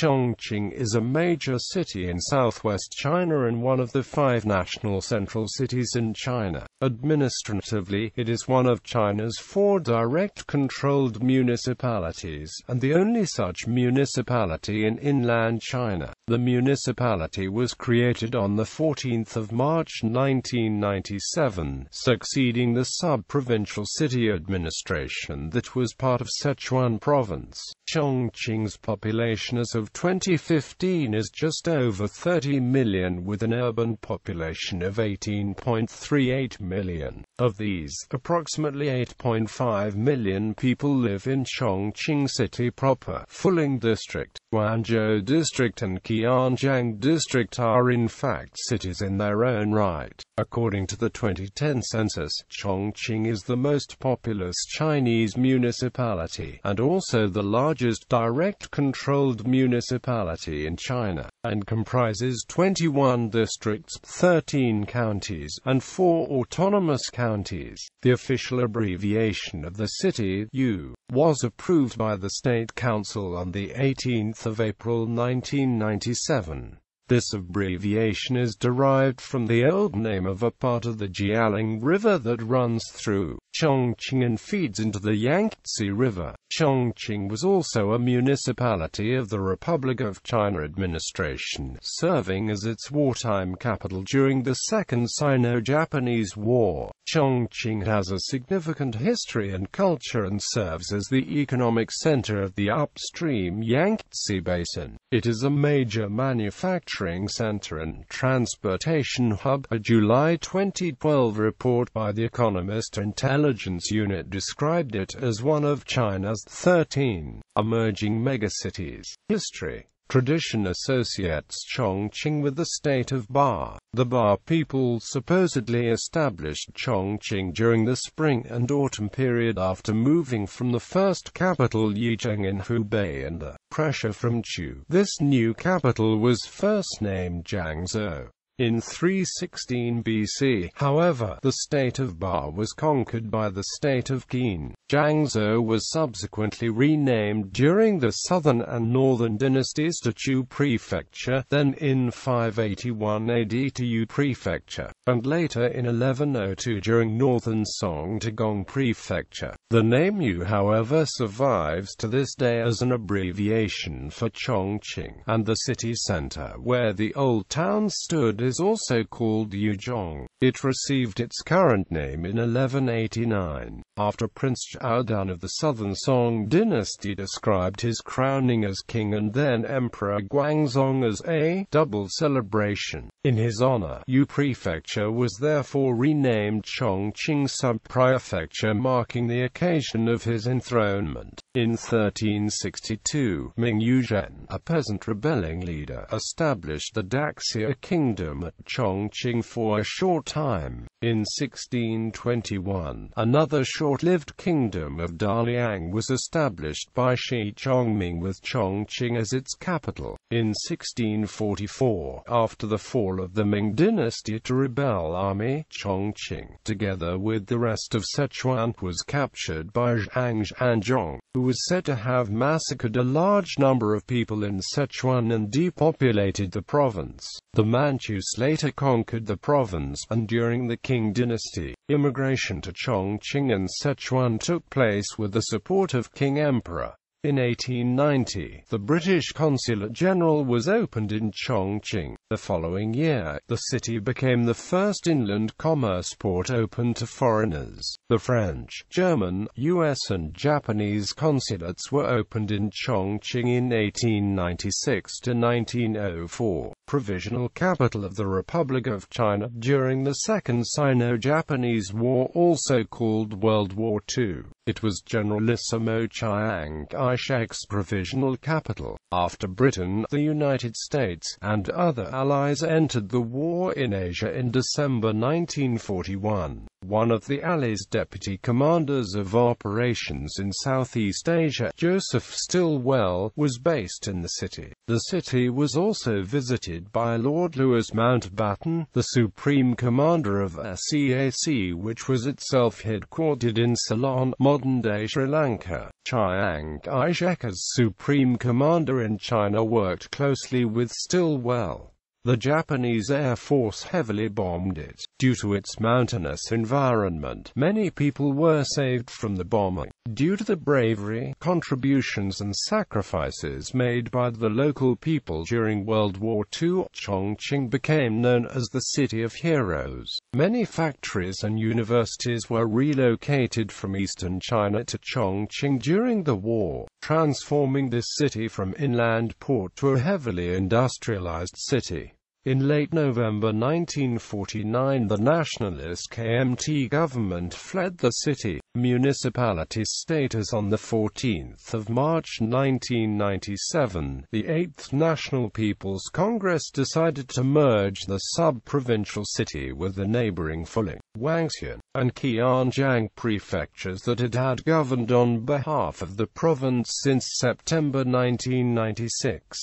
Chongqing is a major city in southwest China and one of the 5 national central cities in China. Administratively, it is one of China's 4 direct-controlled municipalities, and the only such municipality in inland China. The municipality was created on the 14th of March 1997, succeeding the sub-provincial city administration that was part of Sichuan Province. Chongqing's population as of 2015 is just over 30 million, with an urban population of 18.38 million. Of these, approximately 8.5 million people live in Chongqing City proper. Fuling District, Guangzhou District and Qianjiang District are in fact cities in their own right. According to the 2010 census, Chongqing is the most populous Chinese municipality, and also the largest direct-controlled municipality in China, and comprises 21 districts, 13 counties, and 4 autonomous counties. The official abbreviation of the city, U, was approved by the State Council on the 18th of April 1997. This abbreviation is derived from the old name of a part of the Jialing River that runs through Chongqing and feeds into the Yangtze River. Chongqing was also a municipality of the Republic of China administration, serving as its wartime capital during the Second Sino-Japanese War. Chongqing has a significant history and culture and serves as the economic center of the upstream Yangtze Basin. It is a major manufacturing center and transportation hub. A July 2012 report by the Economist Intelligence Unit described it as one of China's 13 emerging megacities. History. Tradition associates Chongqing with the state of Ba. The Ba people supposedly established Chongqing during the spring and autumn period after moving from the first capital Yicheng in Hubei under pressure from Chu. This new capital was first named Jiangzhou. In 316 BC, however, the state of Ba was conquered by the state of Qin. Jiangzhou was subsequently renamed during the southern and northern dynasties to Chu Prefecture, then in 581 AD to Yu Prefecture, and later in 1102 during northern Song to Gong Prefecture. The name Yu, however, survives to this day as an abbreviation for Chongqing, and the city center where the old town stood is also called Yuzhong. It received its current name in 1189, after Prince Zhaodan of the southern Song dynasty described his crowning as king and then Emperor Guangzong as a double celebration. In his honor, Yu Prefecture was therefore renamed Chongqing Sub-Prefecture, marking the occasion of his enthronement. In 1362, Ming Yuzhen, a peasant rebelling leader, established the Daxia kingdom at Chongqing for a short time. In 1621, another short-lived kingdom of Daliang was established by Shi Chongming with Chongqing as its capital. In 1644, after the fall of the Ming dynasty to rebel army, Chongqing, together with the rest of Sichuan, was captured by Zhang Zhanzhong, who was said to have massacred a large number of people in Sichuan and depopulated the province. The Manchus later conquered the province, and during the Qing dynasty, immigration to Chongqing and Sichuan took place with the support of King Emperor. In 1890, the British Consulate General was opened in Chongqing. The following year, the city became the first inland commerce port open to foreigners. The French, German, US and Japanese consulates were opened in Chongqing in 1896 to 1904. Provisional capital of the Republic of China during the Second Sino-Japanese War, also called World War II. It was Generalissimo Chiang Kai-shek's provisional capital. After Britain, the United States, and other allies entered the war in Asia in December 1941. One of the Allies' deputy commanders of operations in Southeast Asia, Joseph Stilwell, was based in the city. The city was also visited by Lord Louis Mountbatten, the Supreme Commander of SEAC, which was itself headquartered in Ceylon, modern-day Sri Lanka. Chiang Chiang as supreme commander in China worked closely with Stilwell. The Japanese Air Force heavily bombed it. Due to its mountainous environment, many people were saved from the bombing. Due to the bravery, contributions and sacrifices made by the local people during World War II, Chongqing became known as the City of Heroes. Many factories and universities were relocated from eastern China to Chongqing during the war, transforming this city from inland port to a heavily industrialized city. In late November 1949, the nationalist KMT government fled the city. Municipality status. On 14 March 1997, the 8th National People's Congress decided to merge the sub-provincial city with the neighboring Fuling, Wangxian, and Qianjiang prefectures that it had governed on behalf of the province since September 1996.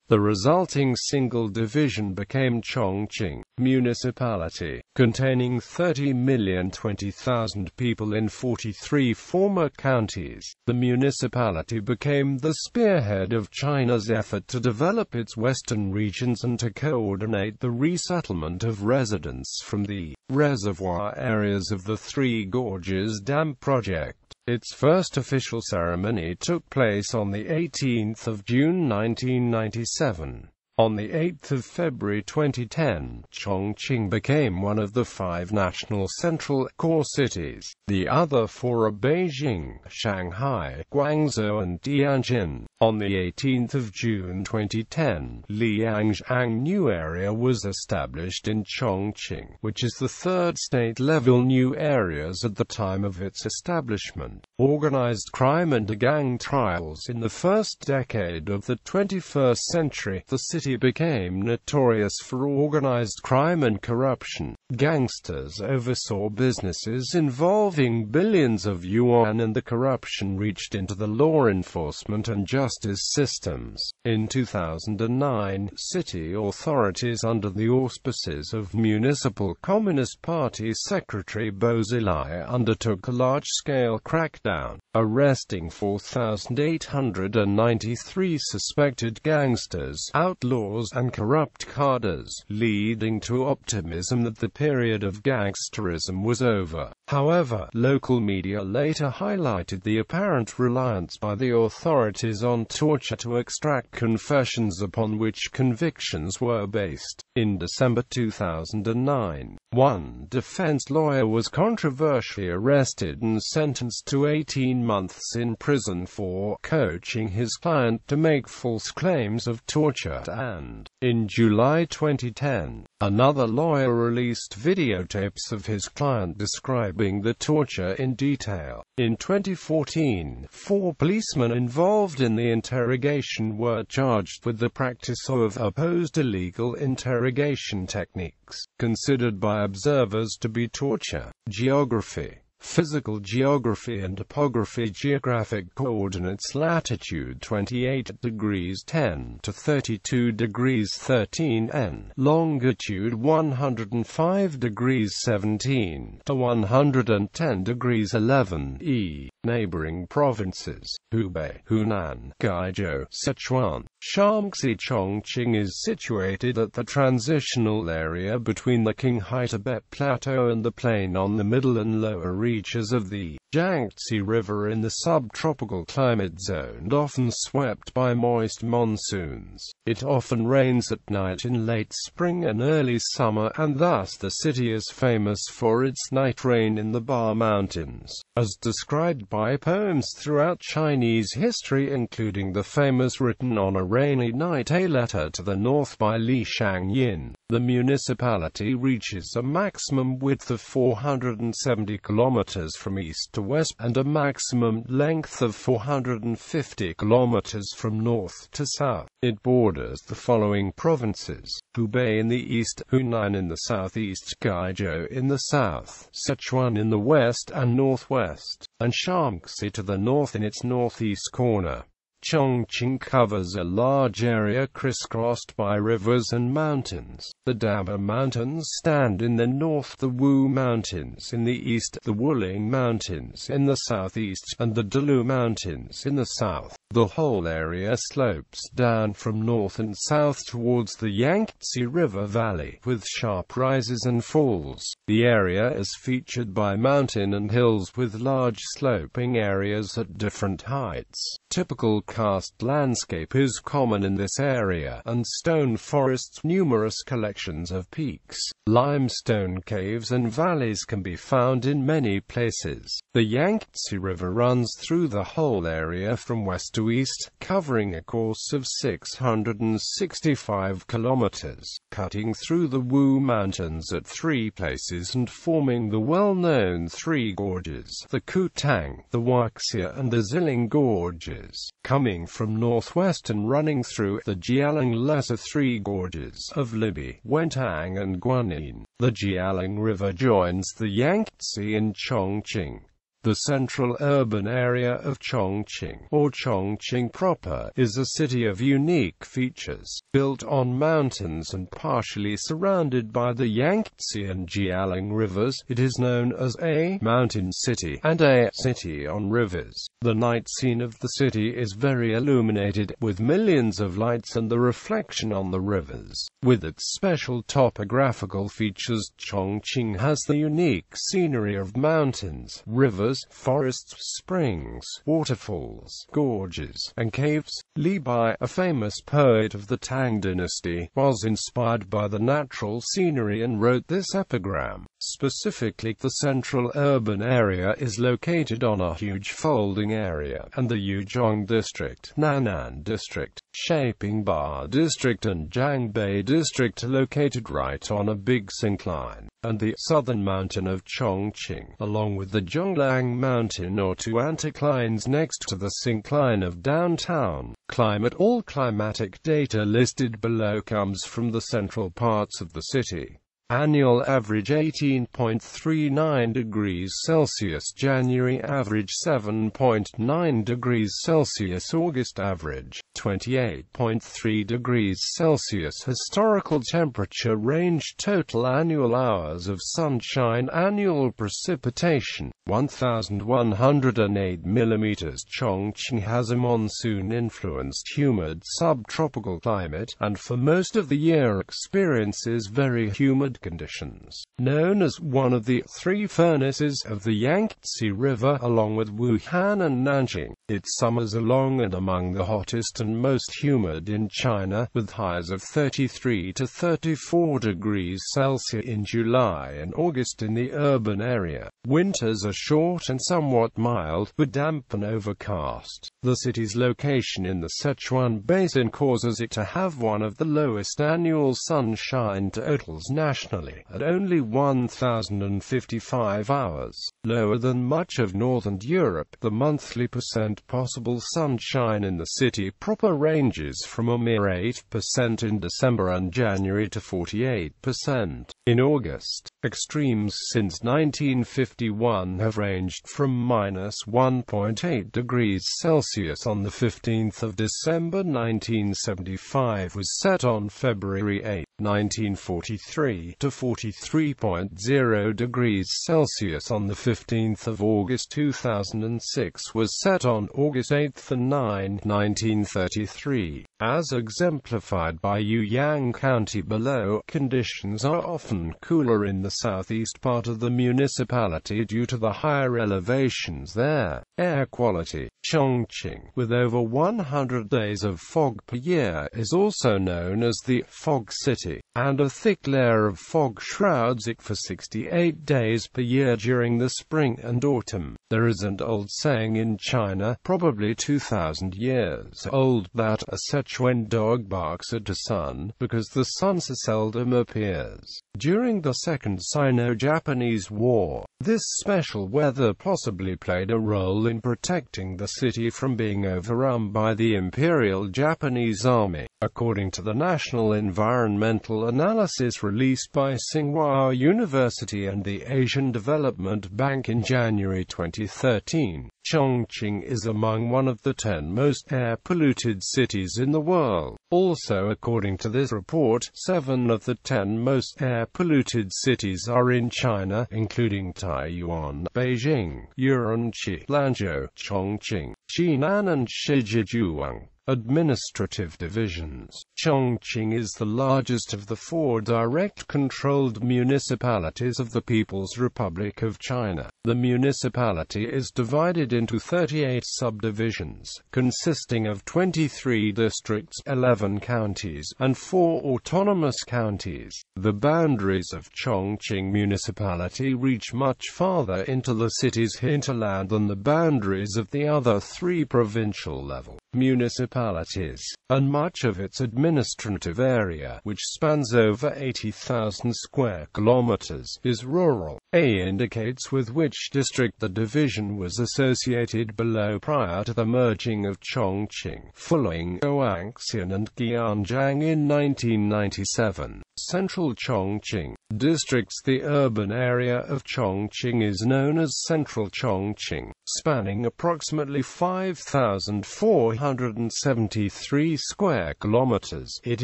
The resulting single division became Chongqing Municipality, containing 30,020,000 people in 43 former counties. The municipality became the spearhead of China's effort to develop its western regions and to coordinate the resettlement of residents from the reservoir areas of the Three Gorges Dam project. Its first official ceremony took place on 18 June 1997. On 8 February 2010, Chongqing became one of the 5 national central core cities. The other 4 are Beijing, Shanghai, Guangzhou and Tianjin. On 18 June 2010, Liangjiang New Area was established in Chongqing, which is the 3rd state-level new areas at the time of its establishment. Organized crime and gang trials. In the first decade of the 21st century, the city became notorious for organized crime and corruption. Gangsters oversaw businesses involving billions of yuan, and the corruption reached into the law enforcement and justice systems. In 2009, city authorities under the auspices of Municipal Communist Party Secretary Bo Xilai undertook a large-scale crackdown, arresting 4,893 suspected gangsters, outlaws and corrupt cadres, leading to optimism that the period of gangsterism was over. However, local media later highlighted the apparent reliance by the authorities on torture to extract confessions upon which convictions were based. In December 2009, one defense lawyer was controversially arrested and sentenced to 18 months in prison for coaching his client to make false claims of torture. And in July 2010, another lawyer released videotapes of his client describing the torture in detail. In 2014, 4 policemen involved in the interrogation were charged with the practice of opposed illegal interrogation techniques, considered by observers to be torture. Geography. Physical geography and topography. Geographic coordinates: latitude 28 degrees 10 to 32 degrees 13 N, longitude 105 degrees 17 to 110 degrees 11 E. Neighboring provinces: Hubei, Hunan, Guizhou, Sichuan. Shaanxi. Chongqing is situated at the transitional area between the Qinghai Tibet Plateau and the plain on the middle and lower reaches of the Yangtze River in the subtropical climate zone, often swept by moist monsoons. It often rains at night in late spring and early summer, and thus the city is famous for its night rain in the Ba Mountains, as described by poems throughout Chinese history, including the famous written on a rainy night A Letter to the North by Li Shangyin. The municipality reaches a maximum width of 470 kilometers from east to west, and a maximum length of 450 kilometers from north to south. It borders the following provinces: Hubei in the east, Hunan in the southeast, Guizhou in the south, Sichuan in the west and northwest, and Shaanxi to the north in its northeast corner. Chongqing covers a large area crisscrossed by rivers and mountains. The Daba Mountains stand in the north, the Wu Mountains in the east, the Wuling Mountains in the southeast, and the Dalu Mountains in the south. The whole area slopes down from north and south towards the Yangtze River Valley, with sharp rises and falls. The area is featured by mountain and hills with large sloping areas at different heights. Typical karst landscape is common in this area, and stone forests. Numerous collections of peaks, limestone caves and valleys can be found in many places. The Yangtze River runs through the whole area from west to east, covering a course of 665 kilometers, cutting through the Wu Mountains at 3 places and forming the well-known 3 gorges, the Kutang, the Huaxia and the Ziling gorges. Coming from northwest and running through the Jialing lesser 3 gorges of Libi, Wentang and Guanyin. The Jialing River joins the Yangtze in Chongqing. The central urban area of Chongqing, or Chongqing proper, is a city of unique features. Built on mountains and partially surrounded by the Yangtze and Jialing rivers, it is known as a mountain city and a city on rivers. The night scene of the city is very illuminated, with millions of lights and the reflection on the rivers. With its special topographical features, Chongqing has the unique scenery of mountains, rivers, forests, springs, waterfalls, gorges, and caves. Li Bai, a famous poet of the Tang dynasty, was inspired by the natural scenery and wrote this epigram. Specifically, the central urban area is located on a huge folding area, and the Yuzhong district, Nan'an district, Shapingba district and Jiangbei district are located right on a big syncline, and the southern mountain of Chongqing, along with the Zhonglang mountain or 2 anticlines next to the syncline of downtown. Climate. All climatic data listed below comes from the central parts of the city. Annual average 18.39 degrees Celsius, January average 7.9 degrees Celsius, August average 28.3 degrees Celsius. Historical temperature range. Total annual hours of sunshine. Annual precipitation 1,108 millimeters. Chongqing has a monsoon-influenced humid subtropical climate, and for most of the year experiences very humid conditions. Known as one of the 3 furnaces of the Yangtze River, along with Wuhan and Nanjing, its summers are long and among the hottest and most humid in China, with highs of 33 to 34 degrees Celsius in July and August in the urban area. Winters are short and somewhat mild, but damp and overcast. The city's location in the Sichuan Basin causes it to have one of the lowest annual sunshine totals nationally, at only 1,055 hours, lower than much of northern Europe. The monthly percent possible sunshine in the city proper ranges from a mere 8% in December and January to 48% in August. Extremes since 1951 have ranged from -1.8 degrees Celsius on the 15th of December 1975 was set on February 8, 1943, to 43.0 degrees Celsius on the 15th of August 2006 was set on August 8 and 9, 1933. As exemplified by Yuyang County below, conditions are often cooler in the southeast part of the municipality due to the higher elevations there. Air quality. Chongqing, with over 100 days of fog per year, is also known as the Fog City, and a thick layer of fog shrouds it for 68 days per year during the spring and autumn. There is an old saying in China, probably 2,000 years old, that a Sichuan dog barks at a sun, because the sun so seldom appears. During the Second Sino-Japanese War, this special weather possibly played a role in protecting the city from being overrun by the Imperial Japanese Army. According to the National Environmental Analysis released by Tsinghua University and the Asian Development Bank in January 2013, Chongqing is among one of the 10 most air-polluted cities in the world. Also, according to this report, 7 of the 10 most air-polluted cities are in China, including Taiyuan, Beijing, Urumqi, Lanzhou, Chongqing, Jinan and Shijiazhuang. Administrative divisions. Chongqing is the largest of the 4 direct-controlled municipalities of the People's Republic of China. The municipality is divided into 38 subdivisions, consisting of 23 districts, 11 counties, and 4 autonomous counties. The boundaries of Chongqing municipality reach much farther into the city's hinterland than the boundaries of the other 3 provincial-level municipalities, and much of its administrative area, which spans over 80,000 square kilometers, is rural. A indicates with which district the division was associated below prior to the merging of Chongqing, following Guangxian and Gianjiang in 1997. Central Chongqing districts. The urban area of Chongqing is known as Central Chongqing, spanning approximately 5,473 square kilometers. It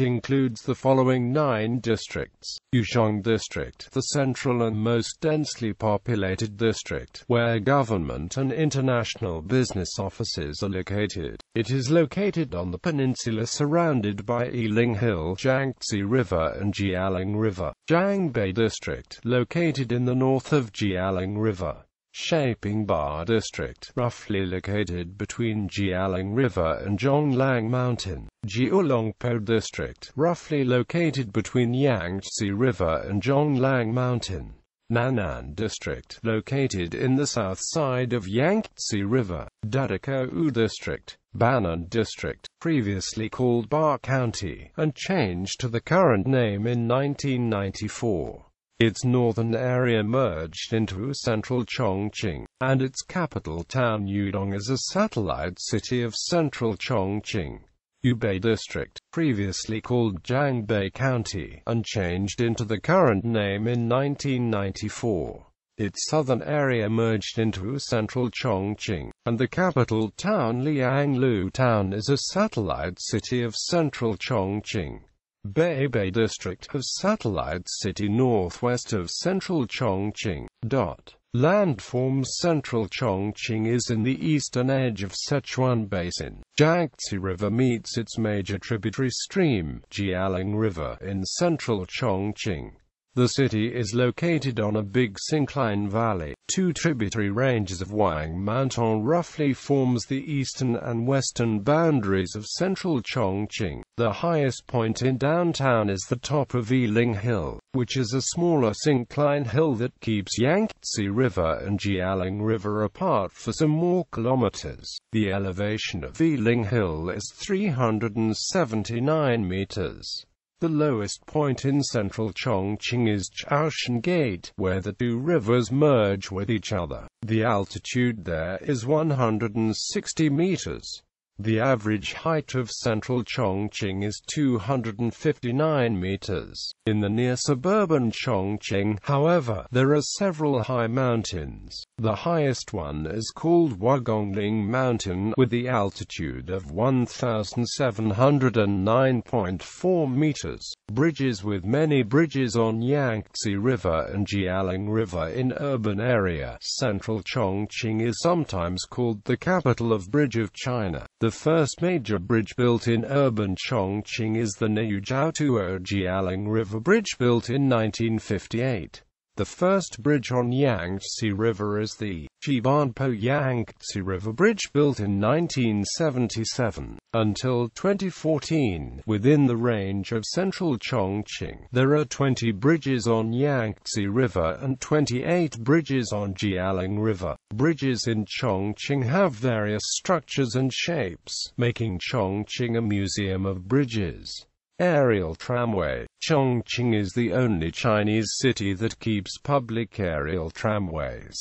includes the following 9 districts. Yuzhong District, the central and most densely populated district, where government and international business offices are located. It is located on the peninsula surrounded by Yiling Hill, Yangtze River and Jialing River. Jiangbei District, located in the north of Jialing River. Shapingba District, roughly located between Jialing River and Zhonglang Mountain. Jiulongpo District, roughly located between Yangtze River and Zhonglang Mountain. Nan'an District, located in the south side of Yangtze River. Dadakou District, Banan District, previously called Ba County, and changed to the current name in 1994. Its northern area merged into central Chongqing, and its capital town Yudong is a satellite city of central Chongqing. Hubei District, previously called Jiangbei County, and changed into the current name in 1994. Its southern area merged into central Chongqing, and the capital town Lianglu Town is a satellite city of central Chongqing. Beibei District, a satellite city northwest of central Chongqing. Landform Central Chongqing is in the eastern edge of Sichuan Basin. Yangtze River meets its major tributary stream, Jialing River, in central Chongqing. The city is located on a big syncline valley. 2 tributary ranges of Wang Mountain roughly forms the eastern and western boundaries of central Chongqing. The highest point in downtown is the top of Yiling Hill, which is a smaller syncline hill that keeps Yangtze River and Jialing River apart for some more kilometers. The elevation of Yiling Hill is 379 meters. The lowest point in central Chongqing is Chaoshan Gate, where the 2 rivers merge with each other. The altitude there is 160 meters. The average height of central Chongqing is 259 meters. In the near suburban Chongqing, however, there are several high mountains. The highest one is called Wugongling Mountain, with the altitude of 1,709.4 meters. Bridges. With many bridges on Yangtze River and Jialing River in urban area, central Chongqing is sometimes called the capital of Bridge of China. The first major bridge built in urban Chongqing is the Neijiaotuo Jialing River Bridge, built in 1958. The first bridge on Yangtze River is the Jibanpo Yangtze River Bridge, built in 1977. Until 2014, within the range of central Chongqing, there are 20 bridges on Yangtze River and 28 bridges on Jialing River. Bridges in Chongqing have various structures and shapes, making Chongqing a museum of bridges. Aerial tramway. Chongqing is the only Chinese city that keeps public aerial tramways.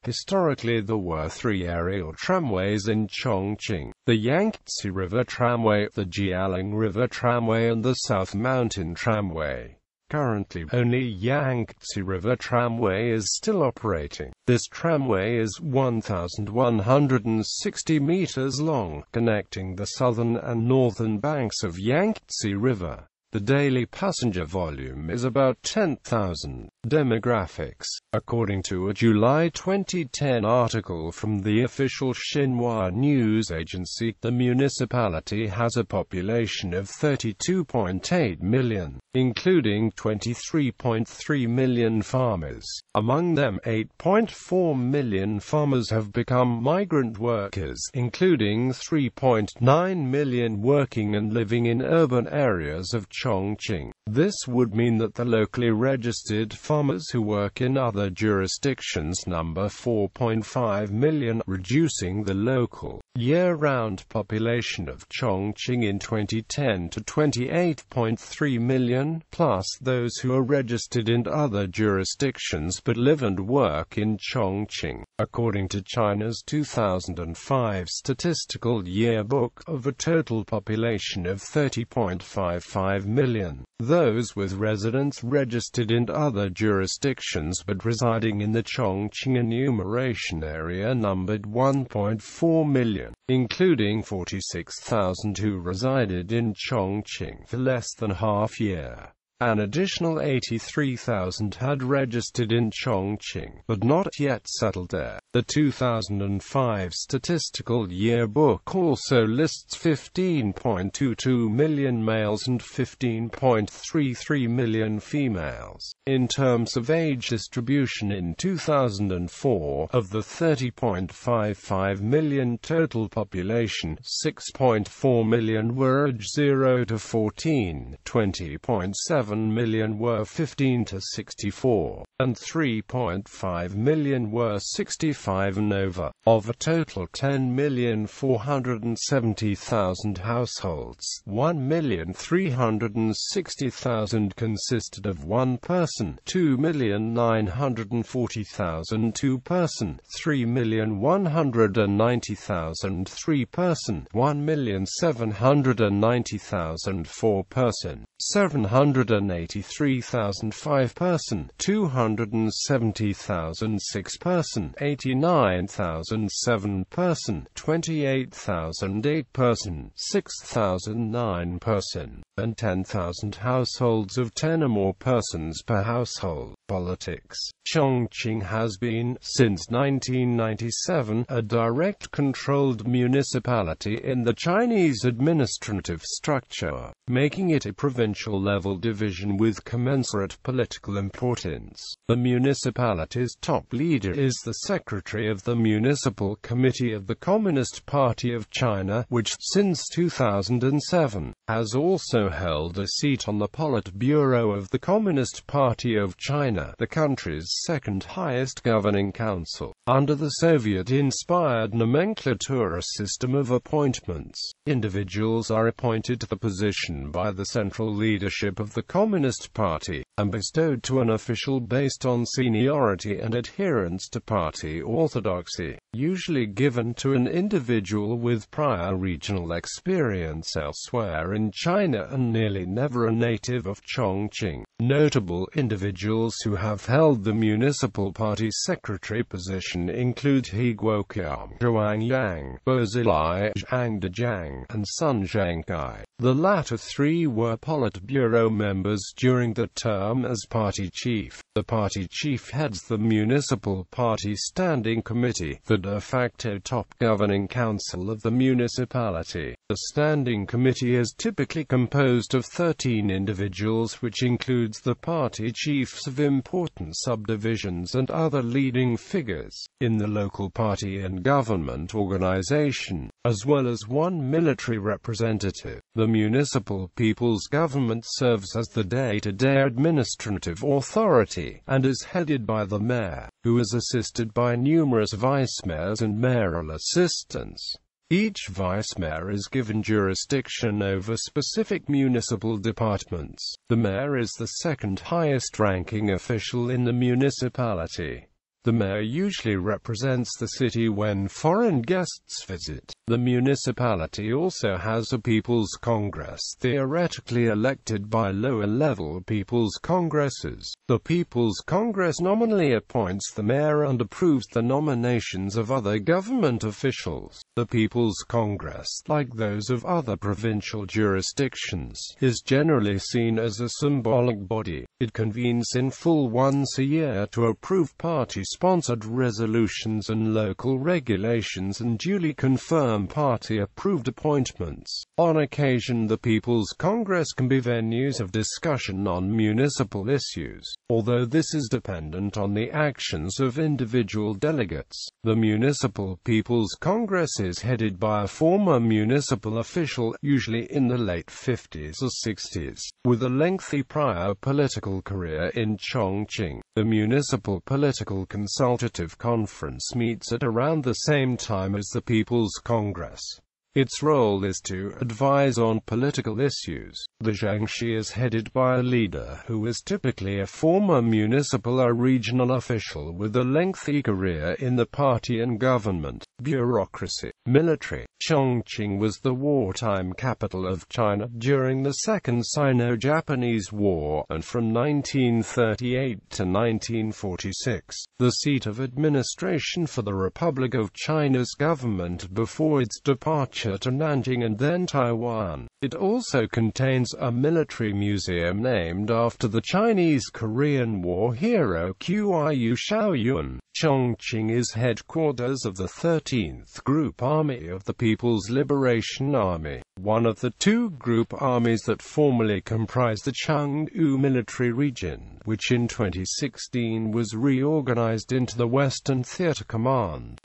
Historically there were 3 aerial tramways in Chongqing: the Yangtze River Tramway, the Jialing River Tramway and the South Mountain Tramway. Currently, only Yangtze River Tramway is still operating. This tramway is 1,160 meters long, connecting the southern and northern banks of Yangtze River. The daily passenger volume is about 10,000. Demographics. According to a July 2010 article from the official Xinhua news agency, the municipality has a population of 32.8 million, including 23.3 million farmers. Among them, 8.4 million farmers have become migrant workers, including 3.9 million working and living in urban areas of Chongqing. This would mean that the locally registered farmers who work in other jurisdictions number 4.5 million, reducing the local year-round population of Chongqing in 2010 to 28.3 million, plus those who are registered in other jurisdictions but live and work in Chongqing. According to China's 2005 statistical yearbook, of a total population of 30.55 million, those with residence registered in other jurisdictions but residing in the Chongqing enumeration area numbered 1.4 million, including 46,000 who resided in Chongqing for less than half year. An additional 83,000 had registered in Chongqing, but not yet settled there. The 2005 statistical yearbook also lists 15.22 million males and 15.33 million females. In terms of age distribution in 2004, of the 30.55 million total population, 6.4 million were aged 0 to 14, 20.7 million were 15 to 64, and 3.5 million were 65 and over. Of a total 10,470,000 households, 1,360,000 consisted of one person, 2,940,000 two-person, 3,190,000 three-person, 1,790,000 four-person, 783,000 five-person, 270,000 six-person, 89,000 seven-person, 28,000 eight-person, 6,000 nine-person, and 10,000 households of 10 or more persons per household. Politics. Chongqing has been, since 1997, a direct-controlled municipality in the Chinese administrative structure, making it a provincial-level division with commensurate political importance. The municipality's top leader is the secretary of the Municipal Committee of the Communist Party of China, which, since 2007, has also held a seat on the Politburo of the Communist Party of China, the country's second-highest governing council. Under the Soviet-inspired nomenclatura system of appointments, individuals are appointed to the position by the central leadership of the Communist Party, and bestowed to an official based on seniority and adherence to party orthodoxy, usually given to an individual with prior regional experience elsewhere in China and nearly never a native of Chongqing. Notable individuals who have held the municipal party secretary position include He Guoqiao, Zhuang Yang, Bo Zilai, Zhang Dejiang, and Sun Zhangkai. The latter three were Politburo members during the term as party chief. The party chief heads the municipal party standing committee, the de facto top governing council of the municipality. The standing committee is typically composed of 13 individuals, which includes the party chiefs of important subdivisions and other leading figures in the local party and government organization, as well as one military representative. The municipal people's government serves as the day-to-day administrative authority, and is headed by the mayor, who is assisted by numerous vice-mayors and mayoral assistants. Each vice-mayor is given jurisdiction over specific municipal departments. The mayor is the second highest ranking official in the municipality. The mayor usually represents the city when foreign guests visit. The municipality also has a People's Congress, theoretically elected by lower-level People's Congresses. The People's Congress nominally appoints the mayor and approves the nominations of other government officials. The People's Congress, like those of other provincial jurisdictions, is generally seen as a symbolic body. It convenes in full once a year to approve party-sponsored resolutions and local regulations and duly confirm party-approved appointments. On occasion, the People's Congress can be venues of discussion on municipal issues, although this is dependent on the actions of individual delegates. The Municipal People's Congress is headed by a former municipal official, usually in the late 50s or 60s, with a lengthy prior political career in Chongqing. The Municipal Political Consultative Conference meets at around the same time as the People's Congress. Its role is to advise on political issues. The Jiangxi is headed by a leader who is typically a former municipal or regional official with a lengthy career in the party and government. Bureaucracy. Military. Chongqing was the wartime capital of China during the Second Sino-Japanese War, and from 1938 to 1946, the seat of administration for the Republic of China's government before its departure to Nanjing and then Taiwan. It also contains a military museum named after the Chinese-Korean War hero Qiyu Shaoyuan. Chongqing is headquarters of the 13th Group Army of the People's Liberation Army, one of the two group armies that formerly comprised the Chengdu military region, which in 2016 was reorganized into the Western Theater Command.